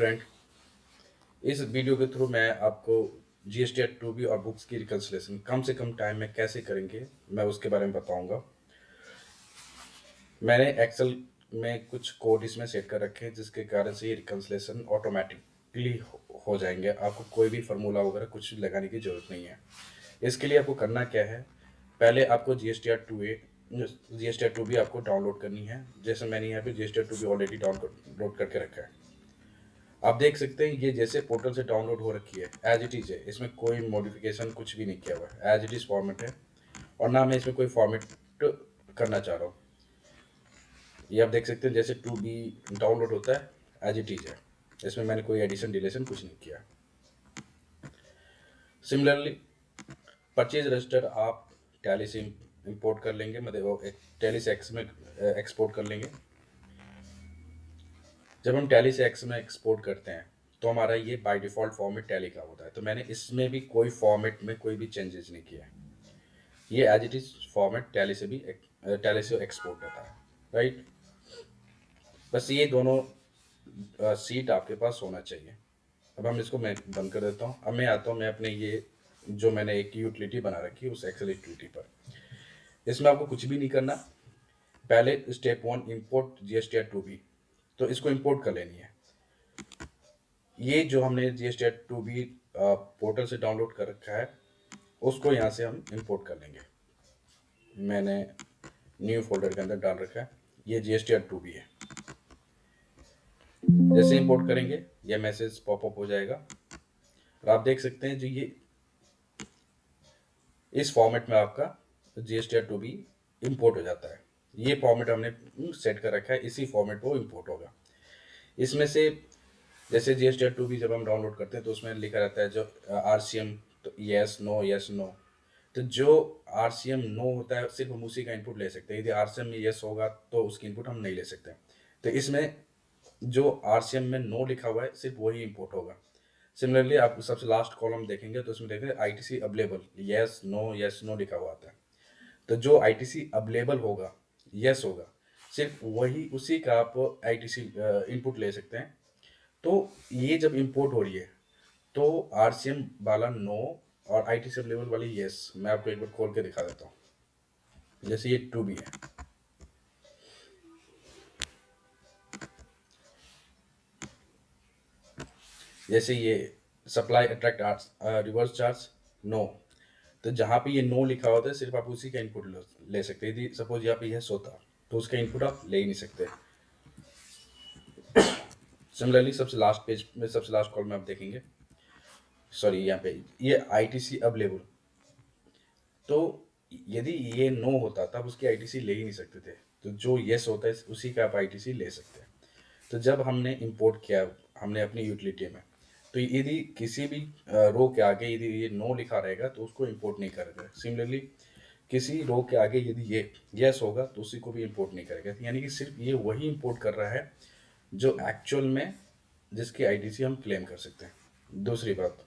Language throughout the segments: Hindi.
फ्रेंड, इस वीडियो के थ्रू मैं आपको जीएसटी एट 2B और बुक्स की रिकन्सिलेशन कम से कम टाइम में कैसे करेंगे मैं उसके बारे में बताऊंगा। मैंने एक्सेल में कुछ कोड इसमें सेट कर रखे हैं जिसके कारण से ये रिकन्सिलेशन ऑटोमेटिकली हो जाएंगे। आपको कोई भी फार्मूला वगैरह कुछ लगाने की ज़रूरत नहीं है। इसके लिए आपको करना क्या है, पहले आपको जीएसटी एट 2B आपको डाउनलोड करनी है। जैसे मैंने यहाँ पे GST at 2B already download करके रखा है। आप देख सकते हैं ये जैसे पोर्टल से डाउनलोड हो रखी है, एज इट इज़ है। इसमें कोई मॉडिफिकेशन कुछ भी नहीं किया हुआ है, एज इट इज़ फॉर्मेट है। और ना मैं इसमें कोई फॉर्मेट करना चाह रहा हूँ। ये आप देख सकते हैं जैसे 2B डाउनलोड होता है, एज इट इज़ है। इसमें मैंने कोई एडिशन डिलीशन कुछ नहीं किया। सिमिलरली परचेज रजिस्टर आप टैली से इंपोर्ट कर लेंगे, मतलब वो टैली से एक्स में एक्सपोर्ट कर लेंगे। जब हम टैली से एक्स में एक्सपोर्ट करते हैं तो हमारा ये बाय डिफ़ॉल्ट फॉर्मेट टैली का होता है। तो मैंने इसमें भी कोई फॉर्मेट में कोई भी चेंजेस नहीं किया है। ये as it is format Tally से भी टैली से एक्सपोर्ट होता है, राइट। बस ये दोनों सीट आपके पास होना चाहिए। अब हम इसको मैं बंद कर देता हूँ। अब मैं आता हूँ मैं अपने ये जो मैंने एक यूटिलिटी बना रखी है उस एक्सेल यूटिलिटी पर। इसमें आपको कुछ भी नहीं करना। पहले step 1 import GST at 2B, तो इसको इंपोर्ट कर लेनी है। ये जो हमने जीएसटी एट 2B पोर्टल से डाउनलोड कर रखा है उसको यहाँ से हम इंपोर्ट कर लेंगे। मैंने न्यू फोल्डर के अंदर डाल रखा है। ये जीएसटी एट 2B है। जैसे इंपोर्ट करेंगे ये मैसेज पॉपअप हो जाएगा और आप देख सकते हैं जो ये इस फॉर्मेट में आपका जीएसटी एट 2B इंपोर्ट हो जाता है। ये फॉर्मेट हमने सेट कर रखा है, इसी फॉर्मेट पर इंपोर्ट होगा। इसमें से जैसे जीएसटी एट 2B जब हम डाउनलोड करते हैं तो उसमें लिखा रहता है जो आरसीएम, तो यस नो। तो जो आरसीएम नो होता है सिर्फ हम उसी का इनपुट ले सकते हैं। यदि आरसीएम में यस होगा तो उसकी इनपुट हम नहीं ले सकते। तो इसमें जो आरसीएम में नो लिखा हुआ है सिर्फ वही इंपोर्ट होगा। सिमिलरली आप सबसे लास्ट कॉलम देखेंगे तो उसमें देखेंगे आईटीसी अवेलेबल, यस नो लिखा हुआ आता है। तो जो आईटीसी अवेलेबल होगा, यस होगा, सिर्फ वही उसी का आप आईटीसी इनपुट ले सकते हैं। तो ये जब इंपोर्ट हो रही है तो आरसीएम वाला नो और आईटीसी अवेलेबल वाली यस, मैं आपको एक बार खोल के दिखा देता हूँ। जैसे ये 2B है, जैसे ये supply attract arts reverse charge no, तो जहाँ पे ये नो लिखा होता है सिर्फ आप उसी का इनपुट ले सकते हैं। यदि सपोज यहाँ पे यस होता तो उसका इनपुट आप ले ही नहीं सकते। सिमिलरली सबसे लास्ट पेज में, सबसे लास्ट कॉल में आप देखेंगे, सॉरी यहाँ पे ये आईटीसी अवेलेबल, तो यदि ये नो होता तब उसकी आईटीसी ले ही नहीं सकते थे। तो जो यस होता है उसी का आप आईटीसी ले सकते हैं। तो जब हमने इंपोर्ट किया हमने अपनी यूटिलिटी में, तो यदि किसी भी रो के आगे यदि ये नो लिखा रहेगा तो उसको इंपोर्ट नहीं करेगा। सिमिलरली किसी रो के आगे यदि ये यस होगा तो उसी को भी इंपोर्ट नहीं करेगा। यानी कि सिर्फ ये वही इंपोर्ट कर रहा है जो एक्चुअल में जिसकी आईटीसी हम क्लेम कर सकते हैं। दूसरी बात,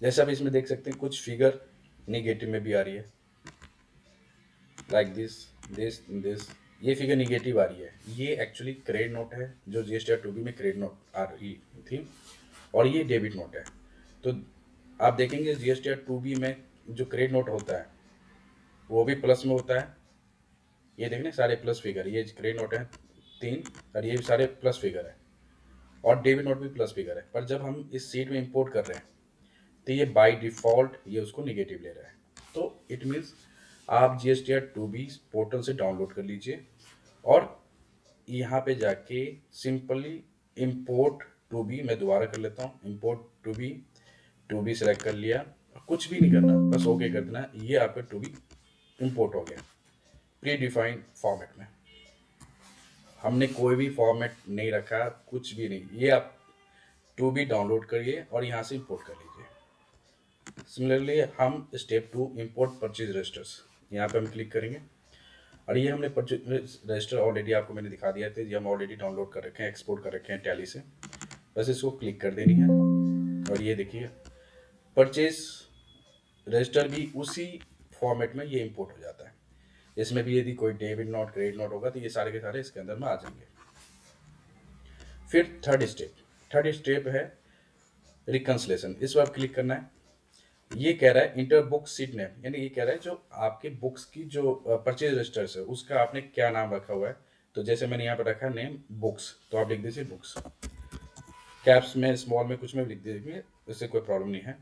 जैसे आप इसमें देख सकते हैं कुछ फिगर निगेटिव में भी आ रही है, लाइक दिस। ये फिगर निगेटिव आ रही है। ये एक्चुअली क्रेडिट नोट है जो जीएसटी 2B में क्रेडिट नोट आ रही थी, और ये डेबिट नोट है। तो आप देखेंगे जीएसटी 2B में जो क्रेडिट नोट होता है वो भी प्लस में होता है। ये देखने सारे प्लस फिगर, ये क्रेडिट नोट है 3 और ये सारे प्लस फिगर है, और डेबिट नोट भी प्लस फिगर है। पर जब हम इस सीट में इंपोर्ट कर रहे हैं तो ये बाय डिफ़ॉल्ट ये उसको निगेटिव ले रहा है। तो इट मीन्स आप जीएसटी 2B पोर्टल से डाउनलोड कर लीजिए और यहाँ पे जाके सिंपली इंपोर्ट 2B, मैं दोबारा कर लेता हूँ, इंपोर्ट 2B सेलेक्ट कर लिया, कुछ भी नहीं करना, बस ओके कर देना। ये आपका 2B इंपोर्ट हो गया प्री डिफाइंड फॉर्मेट में। हमने कोई भी फॉर्मेट नहीं रखा, कुछ भी नहीं। ये आप 2B डाउनलोड करिए और यहाँ से इंपोर्ट कर लीजिए। सिमिलरली हम स्टेप 2 इंपोर्ट परचेज रजिस्टर्स, यहाँ पे हम क्लिक करेंगे और ये हमने परचेज रजिस्टर ऑलरेडी आपको मैंने दिखा दिया था। ये हम ऑलरेडी डाउनलोड कर रखे हैं, एक्सपोर्ट कर रखे हैं टैली से। बस इसको क्लिक कर देनी है और ये देखिए परचेज रजिस्टर भी उसी फॉर्मेट में ये इंपोर्ट हो जाता है। इसमें भी यदि कोई डेबिट नोट क्रेडिट नोट होगा तो ये सारे के सारे इसके अंदर में आ जाएंगे। फिर थर्ड स्टेप है रिकंसलेशन। इस पर क्लिक करना है। ये कह रहा है इंटर बुक सीट नेम, यानी ये कह रहा है जो आपके बुक्स की जो परचेज रजिस्टर है उसका आपने क्या नाम रखा हुआ है। तो जैसे मैंने यहाँ पर रखा नेम बुक्स, तो आप लिख दीजिए बुक्स, कैप्स में स्मॉल में कुछ में भी लिख दीजिए, इससे कोई प्रॉब्लम नहीं है।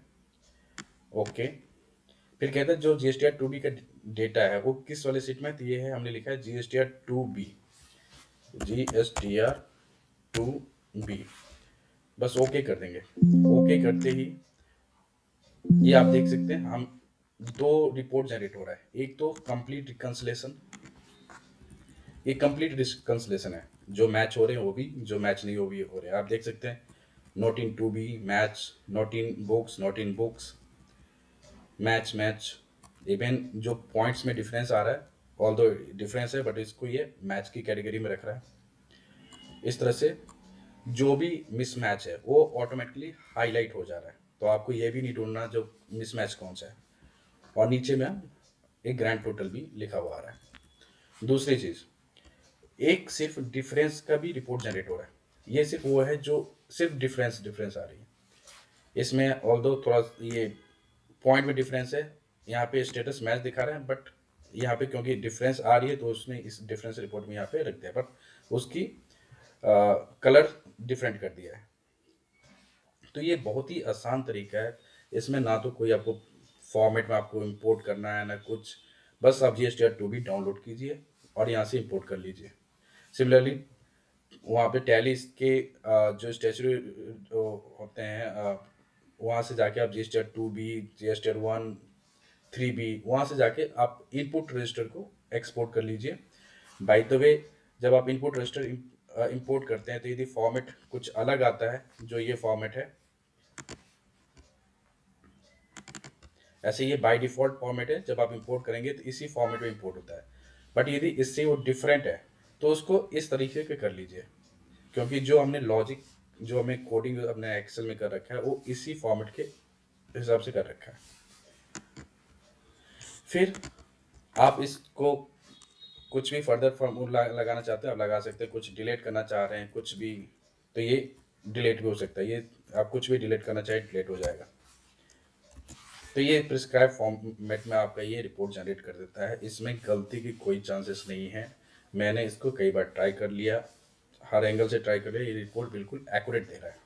ओके। फिर कहता है जो GSTR 2B का डेटा है वो किस वाले सीट में है, तो ये है, हमने लिखा है GSTR 2B, GSTR 2B। बस ओके कर देंगे। ओके करते ही ये आप देख सकते हैं हम दो रिपोर्ट जनरेट हो रहा है। एक तो कंप्लीट रिकंसलेशन, ये कंप्लीट रिकंसलेशन है, जो मैच हो रहे हैं वो भी, जो मैच नहीं हो भी हो रहे हैं। आप देख सकते हैं not in 2B match, not in books match match. Even जो पॉइंट्स में डिफरेंस आ रहा है, ऑल दो डिफरेंस है बट इसको ये मैच की कैटेगरी में रख रहा है। इस तरह से जो भी मिसमैच है वो ऑटोमेटिकली हाईलाइट हो जा रहा है, तो आपको ये भी नहीं ढूंढना जो मिसमैच कौन सा है। और नीचे में एक ग्रैंड टोटल भी लिखा हुआ आ रहा है। दूसरी चीज़, एक सिर्फ डिफरेंस का भी रिपोर्ट जनरेट हो रहा है। ये सिर्फ वो है जो सिर्फ डिफरेंस आ रही है। इसमें ऑल्दो थोड़ा ये पॉइंट में डिफरेंस है, यहाँ पे स्टेटस मैच दिखा रहा है, बट यहाँ पे क्योंकि डिफरेंस आ रही है तो उसने इस डिफरेंस रिपोर्ट में यहाँ पे रख दिया, बट उसकी कलर डिफरेंट कर दिया है। तो ये बहुत ही आसान तरीका है। इसमें ना तो कोई आपको फॉर्मेट में आपको इंपोर्ट करना है ना कुछ, बस आप GSTR 2B डाउनलोड कीजिए और यहाँ से इंपोर्ट कर लीजिए। सिमिलरली वहाँ पे टैली के जो स्टेचुरी होते हैं वहाँ से जाके आप GSTR 2B, GSTR 1, 3B वहाँ से जाके आप इनपुट रजिस्टर को एक्सपोर्ट कर लीजिए। बाय द वे, जब आप इनपुट रजिस्टर इंपोर्ट करते हैं तो यदि फॉर्मेट कुछ अलग आता है, जो ये फॉर्मेट है, ऐसे ये बाय डिफ़ॉल्ट फॉर्मेट है, जब आप इंपोर्ट करेंगे तो इसी फॉर्मेट में इंपोर्ट होता है। बट यदि इससे वो डिफरेंट है तो उसको इस तरीके के कर लीजिए, क्योंकि जो हमने लॉजिक, जो हमें कोडिंग अपने एक्सेल में कर रखा है वो इसी फॉर्मेट के हिसाब से कर रखा है। फिर आप इसको कुछ भी फर्दर फॉर्मूला लगाना चाहते हैं आप लगा सकते हैं, कुछ डिलीट करना चाह रहे हैं कुछ भी, तो ये डिलीट भी हो सकता है। ये आप कुछ भी डिलीट करना चाहे डिलीट हो जाएगा। तो ये प्रिस्क्राइब फॉर्मेट में आपका ये रिपोर्ट जनरेट कर देता है। इसमें गलती की कोई चांसेस नहीं है। मैंने इसको कई बार ट्राई कर लिया, हर एंगल से ट्राई कर लिया, ये रिपोर्ट बिल्कुल एक्यूरेट दे रहा है।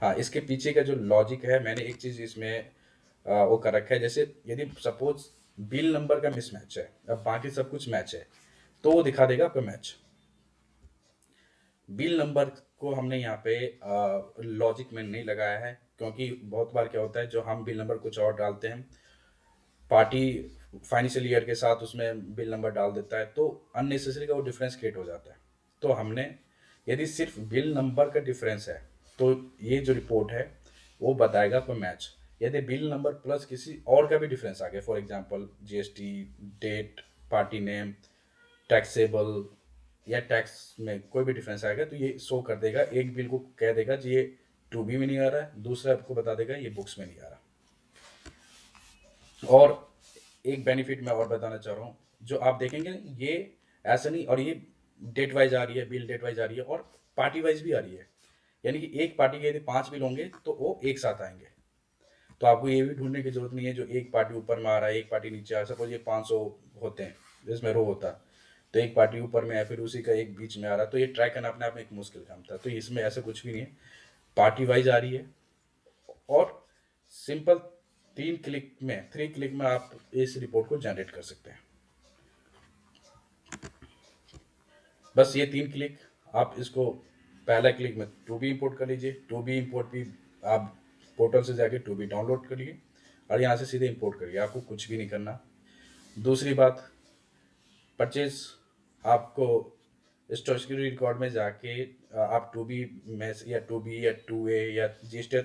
हाँ, इसके पीछे का जो लॉजिक है, मैंने एक चीज़ इसमें वो कर रखा है। जैसे यदि सपोज बिल नंबर का मिसमैच है, अब बाकी सब कुछ मैच है, तो वो दिखा देगा आपका मैच। बिल नंबर को हमने यहाँ पे लॉजिक में नहीं लगाया है, क्योंकि बहुत बार क्या होता है जो हम बिल नंबर कुछ और डालते हैं, पार्टी फाइनेंशियल ईयर के साथ उसमें बिल नंबर डाल देता है, तो अननेसेसरी का वो डिफरेंस क्रिएट हो जाता है। तो हमने यदि सिर्फ बिल नंबर का डिफरेंस है तो ये जो रिपोर्ट है वो बताएगा कोई मैच। यदि बिल नंबर प्लस किसी और का भी डिफरेंस आ गया, for example GST date, party name, taxable या टैक्स में कोई भी डिफरेंस आएगा तो ये शो कर देगा। एक बिल को कह देगा जी ये 2B में नहीं आ रहा है, दूसरा आपको बता देगा ये बुक्स में नहीं आ रहा। और एक बेनिफिट मैं और बताना चाह रहा हूँ, जो आप देखेंगे ये ऐसा नहीं, और ये डेट वाइज आ रही है, बिल डेट वाइज आ रही है और पार्टी वाइज भी आ रही है। यानी कि एक पार्टी के यदि 5 बिल होंगे तो वो एक साथ आएंगे। तो आपको ये भी ढूंढने की जरूरत नहीं है जो एक पार्टी ऊपर में आ रहा है एक पार्टी नीचे आ रहा है। सपोज ये 500 होते हैं, इसमें रो होता, तो एक पार्टी ऊपर में है फिर उसी का एक बीच में आ रहा है, तो ये ट्रैक करना अपने आप में एक मुश्किल काम था। तो इसमें ऐसा कुछ भी नहीं है, पार्टी वाइज आ रही है। और सिंपल 3 क्लिक में आप इस रिपोर्ट को जनरेट कर सकते हैं। बस ये 3 क्लिक, आप इसको पहला क्लिक में 2B इंपोर्ट कर लीजिए, 2B इंपोर्ट भी आप पोर्टल से जाके 2B डाउनलोड करिए और यहाँ से सीधे इंपोर्ट करिए, आपको कुछ भी नहीं करना। दूसरी बात, परचेज आपको स्टोरेज रिकॉर्ड में जाके आप 2B में से या 2B या 2A या GSTR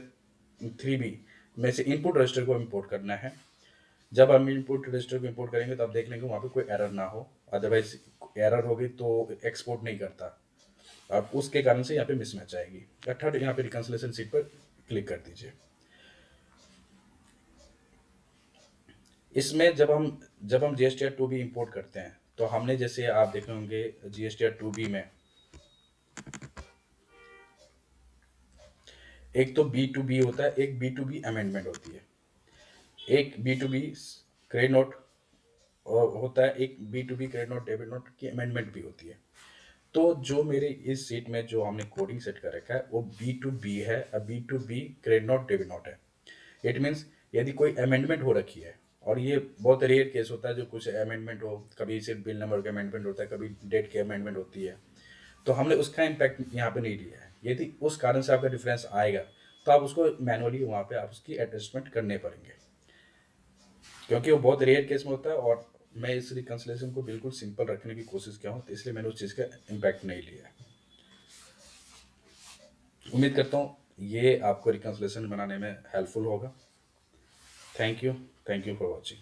3B में से इनपुट रजिस्टर को इंपोर्ट करना है। जब हम इनपुट रजिस्टर को इंपोर्ट करेंगे तो आप देख लेंगे वहाँ पे कोई एरर ना हो, अदरवाइज एरर होगी तो एक्सपोर्ट नहीं करता, अब उसके कारण से यहाँ पे मिसमैच आएगी। थर्ड, यहाँ पे रिकंसिलेशन सीट पर क्लिक कर दीजिए। इसमें जब हम GSTR 2B इंपोर्ट करते हैं तो हमने, जैसे आप देख रहे होंगे GSTR 2B में एक तो बी टू बी होता है, एक बी टू बी अमेंडमेंट होती है। एक B to B credit note होता है, एक B to B credit note debit note की अमेंडमेंट भी होती है। तो जो मेरे इस सीट में जो हमने कोडिंग सेट कर रखा है वो बी टू बी है, B to B credit note debit note है। इट मीन्स यदि कोई अमेंडमेंट हो रखी है, और ये बहुत रेयर केस होता है जो कुछ अमेंडमेंट हो, कभी सिर्फ बिल नंबर का अमेंडमेंट होता है, कभी डेट की अमेंडमेंट होती है, तो हमने उसका इम्पैक्ट यहाँ पे नहीं लिया है। यदि उस कारण से आपका डिफरेंस आएगा तो आप उसको मैनुअली वहाँ पे आप उसकी एडजस्टमेंट करने पड़ेंगे, क्योंकि वो बहुत रेयर केस में होता है। और मैं इस रिकन्सिलेशन को बिल्कुल सिंपल रखने की कोशिश किया हूँ, तो इसलिए मैंने उस चीज़ का इम्पैक्ट नहीं लिया है। उम्मीद करता हूँ ये आपको रिकन्सिलेशन बनाने में हेल्पफुल होगा। Thank you for watching.